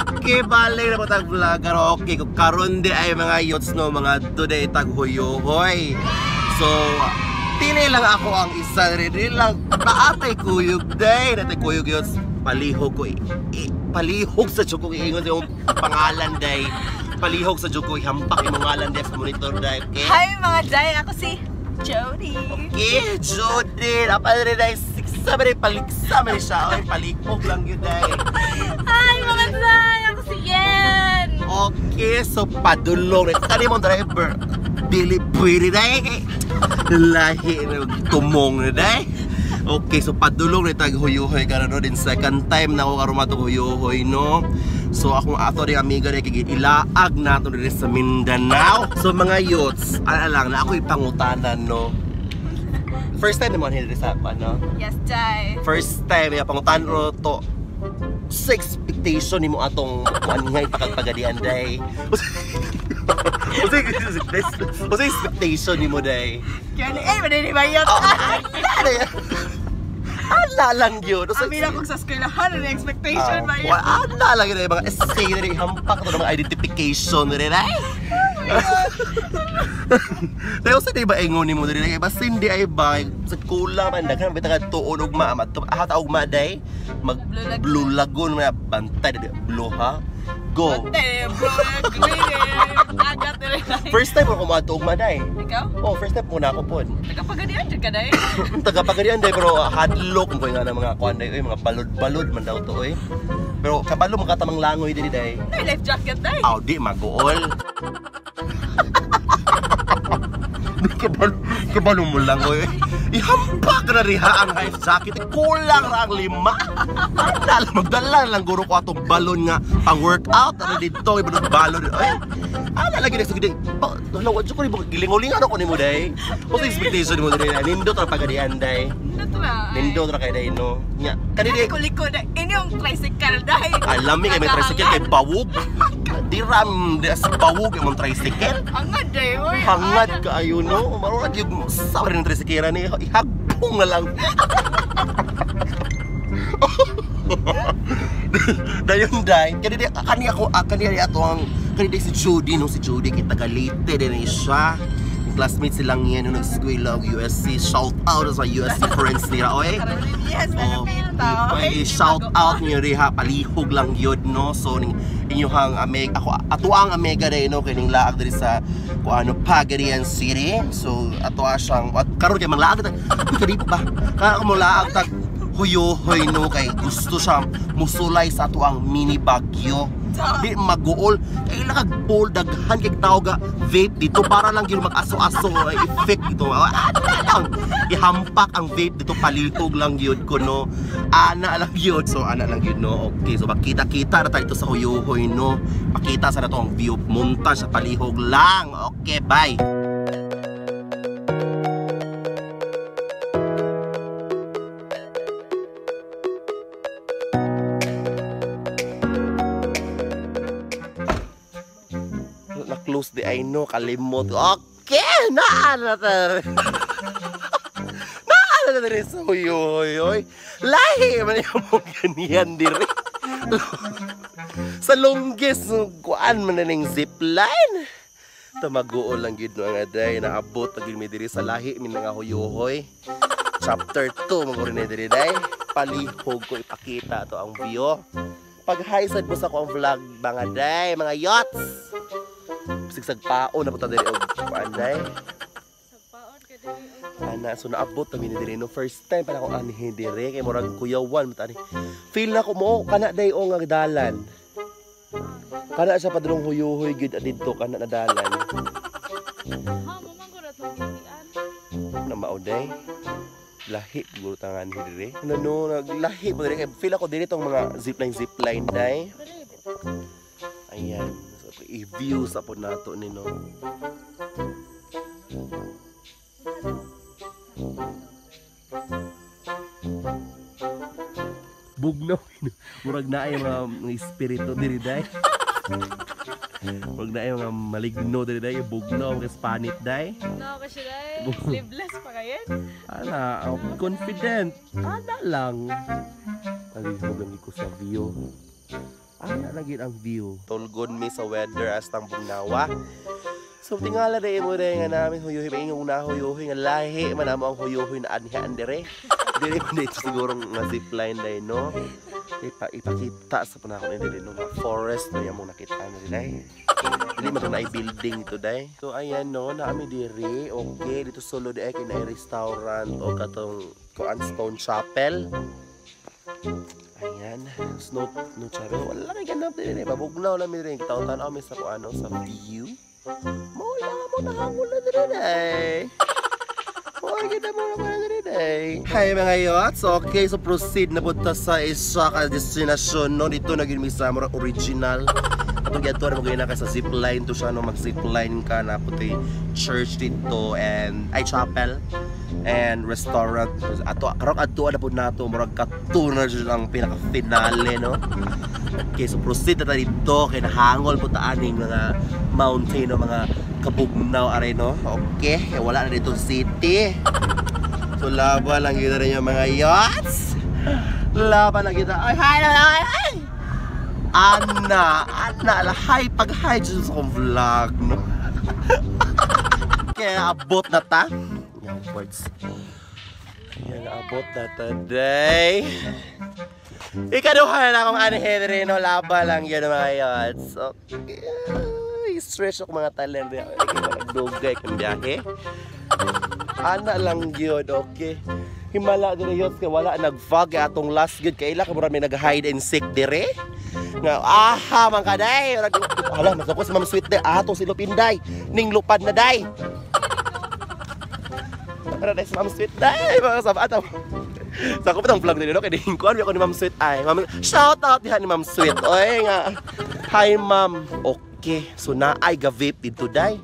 Okay, balik na po tag vlogger. Okay, kung karon di ay mga youths no, mga today tag huyohoy. So, tili lang ako ang isa rin lang. Naatay kuyog day. Natay kuyog youths. Palihog ko palihog sa Diyos ko iingon yung pangalan day. Palihog sa Diyos ko ihampak yung pangalan day sa monitor day. Okay? Hi mga day, ako si Jody. Okay, Jody. Dapat rin day. Siksa ba rin paliksa ba rin siya. Ay, palihog lang yun day. Hi mga day, ako si Yen. Okay, so padulong rin. Tani mong driver. Dili pwede day. Lahi na tumong na day. Okay, so padulong rin tag huyuhoy ka na no. Din second time na ako karumato huyuhoy no. So akong ato rin amiga rin ilaag nato rin sa Mindanao. So mga youths, lang na ako ipangutanan no. First time naman hindi sa ano? Yes, Jai. First time ya pangutanan ro to. Sa expectation nimo atong maningay pagpagadian day. What's expectation nimo day? Kaya madali ba yun? Ala lang yun. Sabi na kung sa eskwelahan, ano expectation ba yun? Ala lang yun. Mga essay na rin, hampak ito mga identification na rin. Dahil sa di ba ingon mo na rin, basta hindi ay ba, sa kulang man, daghan bita ka tuon ugma, ahata ugma day, mag-blue lagoon, mga bantay, blue ha? Go! Bantay, blue lagoon, agat na rin. First time ako kumato ugma day. Ikaw? Oh, first time muna ako po. Tagapagadian dyan ka day? Tagapagadian day, pero hadlock mo nga ng mga kuhan day, mga balod-balod man daw to eh. Pero kabalo makatamang langoy din day. Ay, life jacket day. Aw, di mag-uol. Kabalo mo lang oy. Ihampak na riha ang life jacket. Kulang ra ang 5. Magdala lang guro ko atong balon nga pang workout ano dito ibang balon. Ay. Ala lagi na sa giding. Lawad ko ni gilingolingan ako nimo day. What's expectation mo day? Nindot ra pagadian day. Nindot ra kay day no. Nya. Kani liko na inyong tricycle day. Alam mi kay may tricycle kay bawog. Diram des bawog imong tricycle. Hangad day oy. Hangad kaayo no. Maro ra gyud sa rin tricycle ni ihagbong na lang. Dayon day, kani ato ang si Jody no, si Jody kay taga Leyte din siya. Classmates silang yan nung nag-eskwela USC. Shout out sa USC friends nila oy. Yes, shout out niyo riha palihog lang yun no. So inyong ako ato ang Amega day no kining laag diri sa kuano Pagadian City. So ato siyang karon kay manglaag kadito ba. Kana mo laag tag huyohoy no kay gusto siya musulay sa ato ang mini Baguio. Di mag-uol kay nakag-pull daghan kay tawag vape dito para lang gyud mag-aso-aso effect dito. Lang ihampak ang vape dito palihog lang gyud ko no. Ana lang gyud. So ana lang gyud no. Okay, so makita-kita na tayo dito sa huyohoy no. Pakita sa nato ang view montage sa palihog lang. Okay, bye. Close the eye no, kalimot. Okay, naana ta. Naana ta rin sa huyoy. Lahi man yung mong ganyan diri. Sa longest kuan man na ning zipline. Tamaguo lang gid no nga day naabot pag mi diri sa lahi min nga huyoy. Chapter 2 mo rin diri day. Palihog ko ipakita to ang view. Pag hi sad mo sa ko ang vlog mga day, mga yachts. Sigsag paon na po diri og paanday. Sagpaon ka diri. Ana so naabot kami ni diri no first time para ko ani diri kay murag kuyawan mata ni. Feel na ko mo kana day o nga dalan. Kana sa padulong huyuhoy gid adto kana na dalan. Ha mo man gud atong gilian. Na mauday. Lahi guro tangan diri. No naglahi mo diri kay feel ako diri tong mga zipline day. Ayan. I-view sa po nato ni no. Bugnaw. Murag na ay mga espiritu diri day. Murag na ay mga maligno diri day, bugnaw kay spanit day. No, kasi day. Sleeveless pa kayen. Ana, confident. Ana lang. Ang ko sa view. Ana lagi ang view. Tulgon mi sa weather as tang bugnawa. So tingala na mo rin nga namin huyuhi ba ingong nahuyuhi nga lahi man amo ang huyuhi na anhian dire. Dire man dito siguro nga zipline dai no. Ipakita sa panahon ni dire no nga forest na yung nakita na dire. Dili man na building ito dai. So ayan no naami dire. Okay dito solo di ay kay restaurant o katong kuan Stone Chapel. Ayan, no chapel. Wala kay ganap dire. Babugnaw lang mi dire. Kita-tanaw mi sa kuano sa view. Mula mo na hangul na diriday. Kita mo na diriday. Hi mga yachts. Okay, so proceed na punta sa isa ka destinasyon no dito naging misa mo original. Atong gadto na magay na ka sa zipline to siya no mag-zipline ka na puti church dito and ay chapel and restaurant. Ato karong adto na pud nato murag katuna jud ang pinaka-finale no. Okay, so proceed na tayo dito kay nahangol po taaning mga mountain o mga kabugnaw aray no. Okay, wala na dito city. So laban lang kita rin yung mga yachts. Laban lang kita. Ay, hi! Ana, hi, pag-hi dyan sa akong vlog no. Kaya abot na ta. Yan, words. Yan, abot na today. Ikaduhan na akong Henry no, laba lang yun mga yachts. Okay, stretch ako mga talent. Nagdugay kong biyahe. Ana lang yun, okay. Himala dire yun, kaya wala nag-vlog atong last good. Kaila ka marami nag-hide and seek dire. Nga, aha, man ka day. Hala, masako si Ma'am Sweet day. Atong si Lupinday. Ning lupad na day. Para day si Ma'am Sweet day. Mga sabat. Sa ako pa itong vlog nila, no? Kaya dihingkuan ako ni Ma'am Sweet ay. Shout out diha ni Ma'am Sweet. Oy nga. Hi Ma'am. Okay, so na ay ga-vape dito day.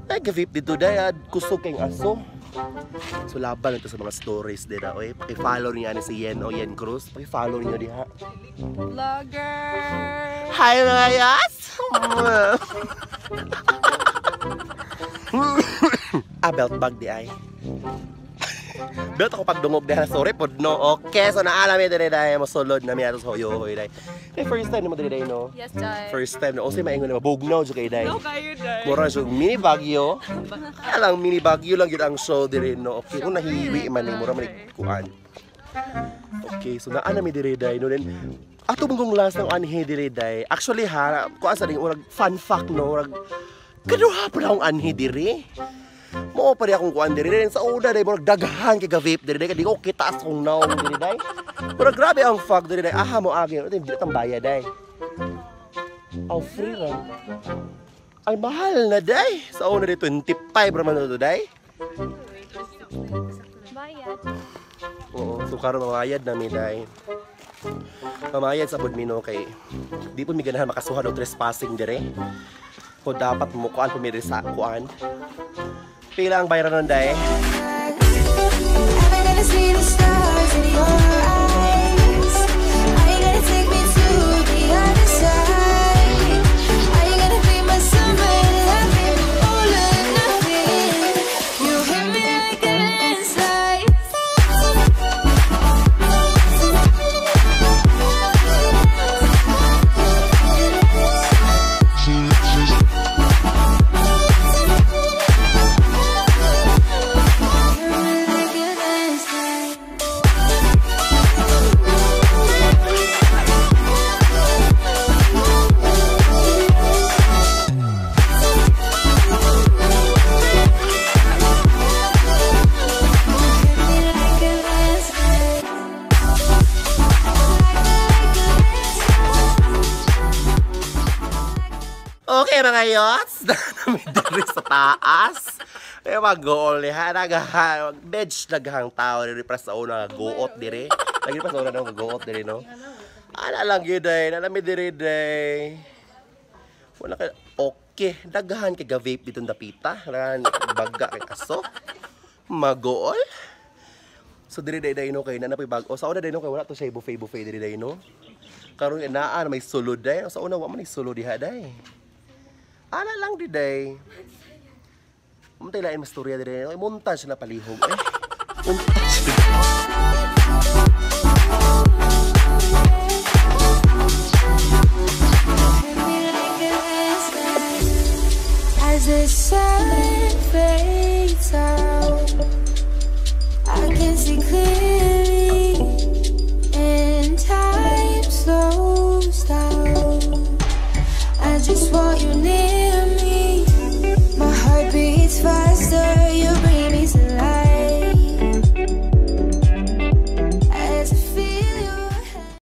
Ay ga-vape dito day. Kusog kayong aso. So laban ito sa mga stories dito. Oy, paki-follow niya si Yen o Yen Cruz. Paki-follow niyo diha. Vlogger! Hi mga yas! Belt bag di ay. Belt ako pagdungog dahil sorry pod no. Okay, so naalam mi diri dai mo sulod na mi ato sa hoyo-hoy dai. First time mo diri dai no. Yes, Jai. First time no. Kasi maingon na mabugnaw jud kay dai. No, kayo, Jai. Mura jud mini bagyo. Kaya lang mini bagyo lang gid ang show diri no. Okay, kung nahiwi man ni mura man kuan. Okay, so naa na mi diri dai no then ato mong last ng anhi diri dai. Actually ha, kuan sa ding urag fun fact no, urag kaduha pa akong anhi diri. Mo pa rin akong kuan diri rin sa una dai murag daghan kay ga-vape diri kay di ko kita akong naong diri dai. Murag grabe ang fuck diri dai. Aha mo agi, di tang bayad dai. Aw free ra. Ay mahal na dai. Sa una dai 25 ra man to dai. Bayad. Oo, so karon mamayad na mi dai. Mamayad sa pud mino kay di po mi ganahan makasuhan og trespassing dire. Ko dapat mo kuan pumiri sa kuan. Pila ang bayaran ng day? Okay mga yachts, namin diri sa taas. Kaya mag-goal ha, bench naghang tao diri para sa una go-out diri. Lagi pa sa una nang go-out diri no. Ana lang gyud day, nalami diri day. Wala ka okay, daghan kay ga-vape dito dapita, ran baga kay aso. Mag-goal. So diri day no kay nanapoy bag-o. Sa una day no kay wala to siya buffet diri day no. Karon naa may sulod day, sa una wa man sulod diha day. Ana lang di day. Untay lain mastorya di day. Montage na palihog eh. Montage. deserve